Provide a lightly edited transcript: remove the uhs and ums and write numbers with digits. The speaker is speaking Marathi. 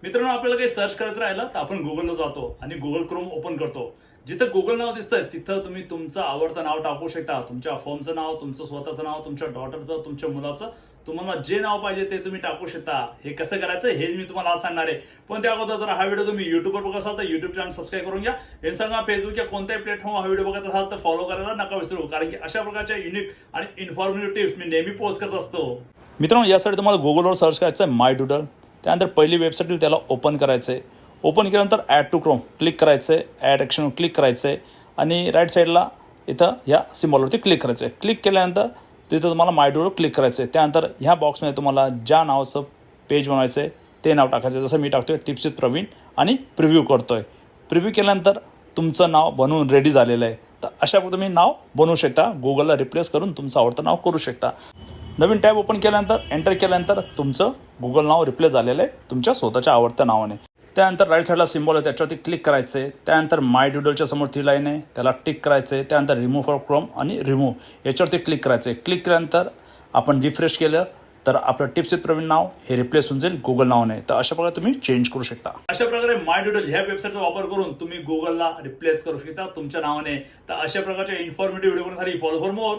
मित्रांनो, आपल्याला काही सर्च करायचं राहिलं तर आपण गुगलला जातो आणि गुगल क्रोम ओपन करतो. जिथं गुगल नाव दिसतंय तिथं तुम्ही तुमचं आवडतं नाव टाकू शकता. तुमच्या फॉर्मचं नाव, तुमचं स्वतःचं नाव, तुमच्या डॉटरचं, तुमच्या मुलाचं, तुम्हाला जे नाव पाहिजे ते तुम्ही टाकू शकता. हे कसं करायचं हे मी तुम्हाला आज सांगणार आहे. पण त्या अगोदर जर हा व्हिडिओ तुम्ही युट्यूबवर बघत असाल तर युट्यूब चॅनल सबस्क्राईब करून घ्या. इंस्टाग्राम, फेसबुकच्या कोणत्याही प्लॅटफॉर्म हा व्हिडिओ बघत असाल तर फॉलो करायला नका विसरू, कारण की अशा प्रकारच्या युनिक आणि इन्फॉर्मेटिव्ह टिप्स मी नेहमी पोस्ट करत असतो. मित्रांनो, यासाठी तुम्हाला गुगलवर सर्च करायचं आहे माय डुडल. त्यानंतर पहिली वेबसाईट येईल त्याला ओपन करायचं आहे. ओपन केल्यानंतर ॲड टू क्रोम क्लिक करायचं आहे. ॲड ॲक्शनवर क्लिक करायचं आहे आणि राईट साईडला इथं ह्या सिम्बॉलवरती क्लिक करायचं आहे. क्लिक केल्यानंतर तिथं तुम्हाला माय डुडल क्लिक करायचं आहे. त्यानंतर ह्या बॉक्समध्ये तुम्हाला ज्या नावाचं पेज बनवायचं आहे ते नाव टाकायचं आहे. जसं मी टाकतो आहे टिप्स विथ प्रवीण आणि प्रिव्ह्यू करतो आहे. प्रिव्ह्यू केल्यानंतर तुमचं नाव बनवून रेडी झालेलं आहे. तर अशा प्रकारे तुम्ही नाव बनवू शकता. गुगलला रिप्लेस करून तुमचं आवडतं नाव करू शकता. नवीन टॅब ओपन केल्यानंतर एंटर केल्यानंतर तुमचं गुगल नाव रिप्लेस झालेलं आहे तुमच्या स्वतःच्या आवडत्या नावाने. त्यानंतर राईट साईडला सिम्बॉल आहे त्याच्यावरती क्लिक करायचं आहे. त्यानंतर माय डुडलच्या समोर ती लाईन आहे त्याला टिक करायचं आहे. त्यानंतर रिमूव्ह फॉर क्रोम आणि रिमूव्ह याच्यावरती क्लिक करायचं आहे. क्लिक केल्यानंतर आपण रिफ्रेश केलं तर आपलं टिप्स विथ प्रवीण नाव हे रिप्लेस होऊन जाईल गुगल नावाने. तर अशा प्रकारे तुम्ही चेंज करू शकता. अशा प्रकारे माय डुडल ह्या वेबसाईटचा वापर करून तुम्ही गुगलला रिप्लेस करू शकता तुमच्या नावाने. तर अशा प्रकारच्या informative video follow for more.